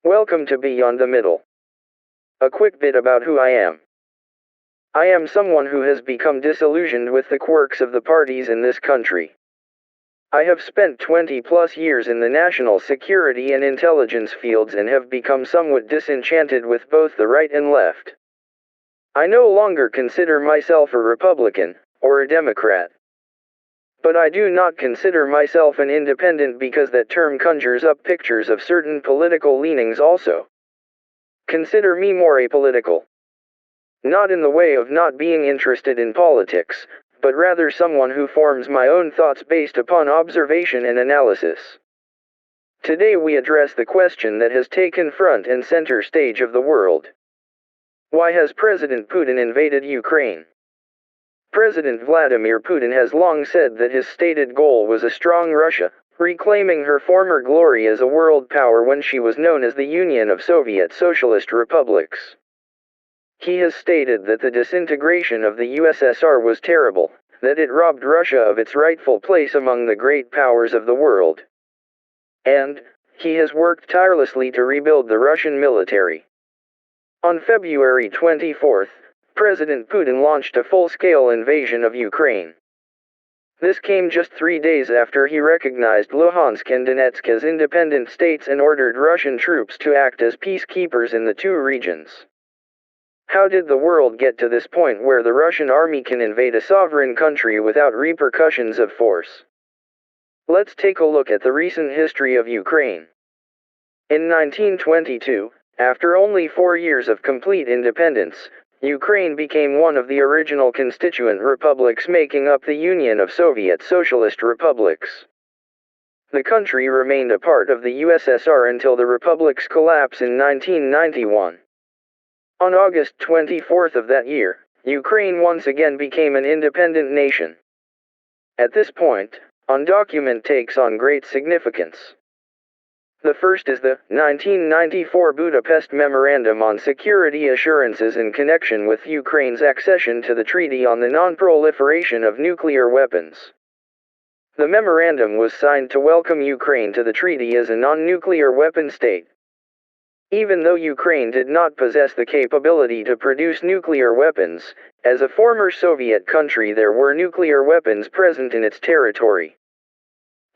Welcome to Beyond the Middle. A quick bit about who I am. I am someone who has become disillusioned with the quirks of the parties in this country. I have spent 20 plus years in the national security and intelligence fields and have become somewhat disenchanted with both the right and left. I no longer consider myself a Republican, or a Democrat. But I do not consider myself an independent because that term conjures up pictures of certain political leanings also. Consider me more apolitical. Not in the way of not being interested in politics, but rather someone who forms my own thoughts based upon observation and analysis. Today we address the question that has taken front and center stage of the world. Why has President Putin invaded Ukraine? President Vladimir Putin has long said that his stated goal was a strong Russia, reclaiming her former glory as a world power when she was known as the Union of Soviet Socialist Republics. He has stated that the disintegration of the USSR was terrible, that it robbed Russia of its rightful place among the great powers of the world. And he has worked tirelessly to rebuild the Russian military. On February 24th, President Putin launched a full-scale invasion of Ukraine. This came just 3 days after he recognized Luhansk and Donetsk as independent states and ordered Russian troops to act as peacekeepers in the two regions. How did the world get to this point where the Russian army can invade a sovereign country without repercussions of force? Let's take a look at the recent history of Ukraine. In 1922, after only 4 years of complete independence, Ukraine became one of the original constituent republics making up the Union of Soviet Socialist Republics. The country remained a part of the USSR until the republic's collapse in 1991. On August 24th of that year, Ukraine once again became an independent nation. At this point, a document takes on great significance. The first is the 1994 Budapest Memorandum on Security Assurances in connection with Ukraine's accession to the Treaty on the Non-Proliferation of Nuclear Weapons. The memorandum was signed to welcome Ukraine to the treaty as a non-nuclear weapon state. Even though Ukraine did not possess the capability to produce nuclear weapons, as a former Soviet country there were nuclear weapons present in its territory.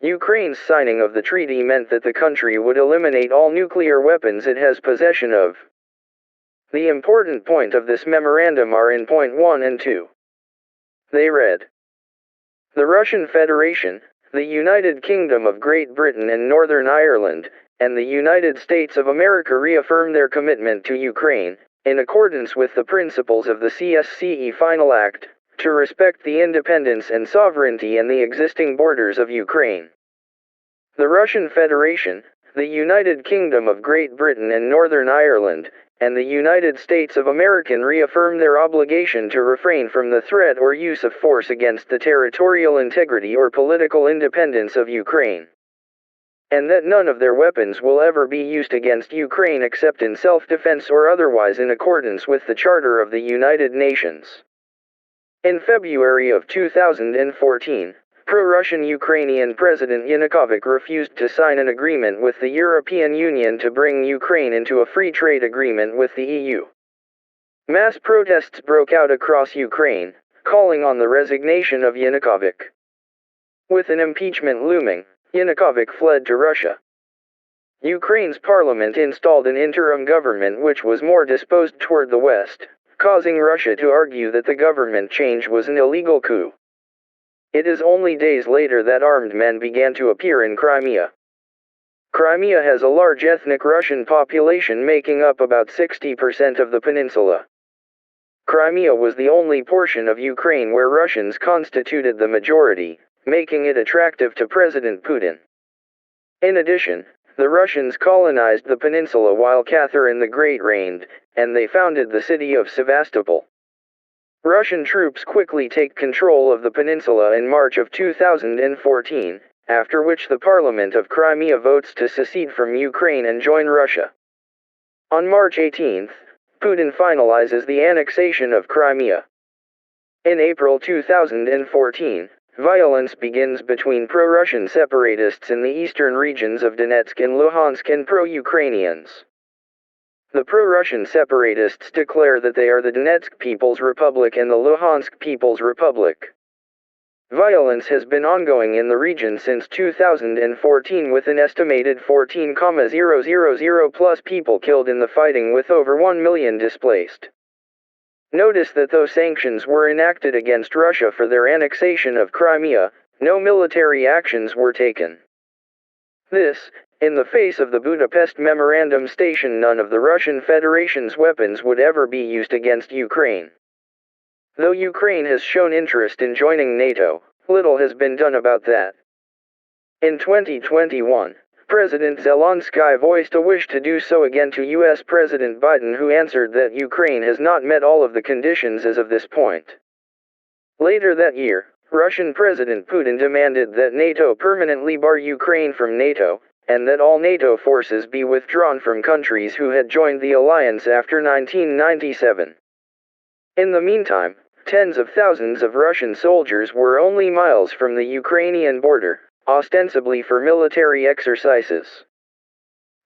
Ukraine's signing of the treaty meant that the country would eliminate all nuclear weapons it has possession of. The important point of this memorandum are in point 1 and 2. They read: The Russian Federation, the United Kingdom of Great Britain and Northern Ireland, and the United States of America reaffirm their commitment to Ukraine, in accordance with the principles of the CSCE Final Act, to respect the independence and sovereignty and the existing borders of Ukraine. The Russian Federation, the United Kingdom of Great Britain and Northern Ireland, and the United States of America reaffirm their obligation to refrain from the threat or use of force against the territorial integrity or political independence of Ukraine. And that none of their weapons will ever be used against Ukraine except in self-defense or otherwise in accordance with the Charter of the United Nations. In February of 2014, pro-Russian Ukrainian President Yanukovych refused to sign an agreement with the European Union to bring Ukraine into a free trade agreement with the EU. Mass protests broke out across Ukraine, calling on the resignation of Yanukovych. With an impeachment looming, Yanukovych fled to Russia. Ukraine's parliament installed an interim government which was more disposed toward the West, causing Russia to argue that the government change was an illegal coup. It is only days later that armed men began to appear in Crimea. Crimea has a large ethnic Russian population making up about 60% of the peninsula. Crimea was the only portion of Ukraine where Russians constituted the majority, making it attractive to President Putin. In addition, the Russians colonized the peninsula while Catherine the Great reigned, and they founded the city of Sevastopol. Russian troops quickly take control of the peninsula in March of 2014, after which the Parliament of Crimea votes to secede from Ukraine and join Russia. On March 18, Putin finalizes the annexation of Crimea. In April 2014, violence begins between pro-Russian separatists in the eastern regions of Donetsk and Luhansk and pro-Ukrainians. The pro-Russian separatists declare that they are the Donetsk People's Republic and the Luhansk People's Republic. Violence has been ongoing in the region since 2014 with an estimated 14,000 plus people killed in the fighting with over 1 million displaced. Notice that though sanctions were enacted against Russia for their annexation of Crimea, no military actions were taken. This, in the face of the Budapest Memorandum stating none of the Russian Federation's weapons would ever be used against Ukraine. Though Ukraine has shown interest in joining NATO, little has been done about that. In 2021, President Zelensky voiced a wish to do so again to U.S. President Biden, who answered that Ukraine has not met all of the conditions as of this point. Later that year, Russian President Putin demanded that NATO permanently bar Ukraine from NATO, and that all NATO forces be withdrawn from countries who had joined the alliance after 1997. In the meantime, tens of thousands of Russian soldiers were only miles from the Ukrainian border, ostensibly for military exercises.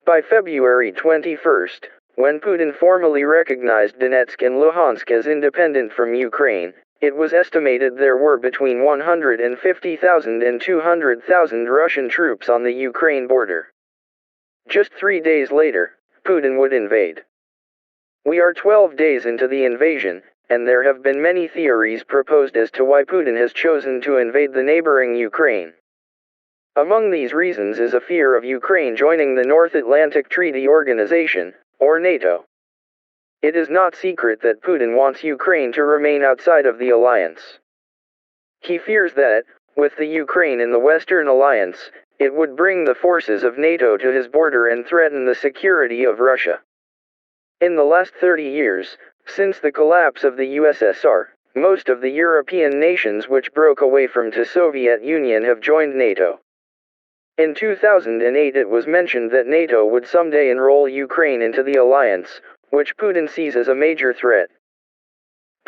By February 21, when Putin formally recognized Donetsk and Luhansk as independent from Ukraine, it was estimated there were between 150,000 and 200,000 Russian troops on the Ukraine border. Just 3 days later, Putin would invade. We are 12 days into the invasion, and there have been many theories proposed as to why Putin has chosen to invade the neighboring Ukraine. Among these reasons is a fear of Ukraine joining the North Atlantic Treaty Organization, or NATO. It is not secret that Putin wants Ukraine to remain outside of the alliance. He fears that, with the Ukraine in the Western Alliance, it would bring the forces of NATO to his border and threaten the security of Russia. In the last 30 years, since the collapse of the USSR, most of the European nations which broke away from the Soviet Union have joined NATO. In 2008 it was mentioned that NATO would someday enroll Ukraine into the alliance, which Putin sees as a major threat.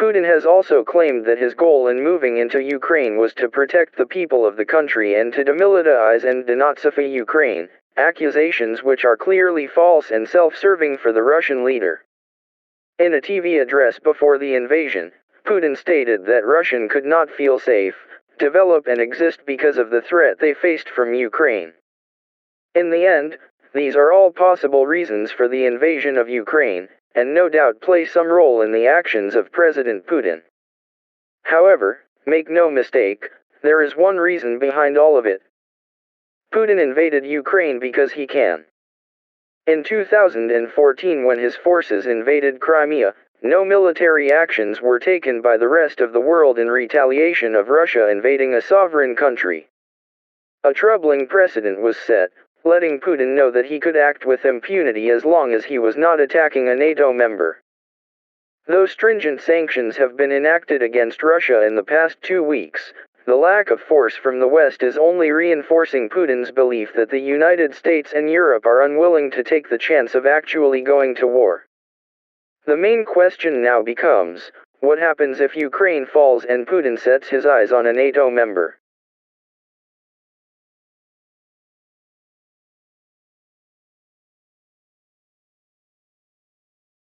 Putin has also claimed that his goal in moving into Ukraine was to protect the people of the country and to demilitarize and denazify Ukraine, accusations which are clearly false and self-serving for the Russian leader. In a TV address before the invasion, Putin stated that Russia could not feel safe, develop and exist because of the threat they faced from Ukraine. In the end, these are all possible reasons for the invasion of Ukraine, and no doubt play some role in the actions of President Putin. However, make no mistake, there is one reason behind all of it. Putin invaded Ukraine because he can. In 2014, when his forces invaded Crimea, no military actions were taken by the rest of the world in retaliation of Russia invading a sovereign country. A troubling precedent was set, letting Putin know that he could act with impunity as long as he was not attacking a NATO member. Though stringent sanctions have been enacted against Russia in the past 2 weeks, the lack of force from the West is only reinforcing Putin's belief that the United States and Europe are unwilling to take the chance of actually going to war. The main question now becomes, what happens if Ukraine falls and Putin sets his eyes on a NATO member?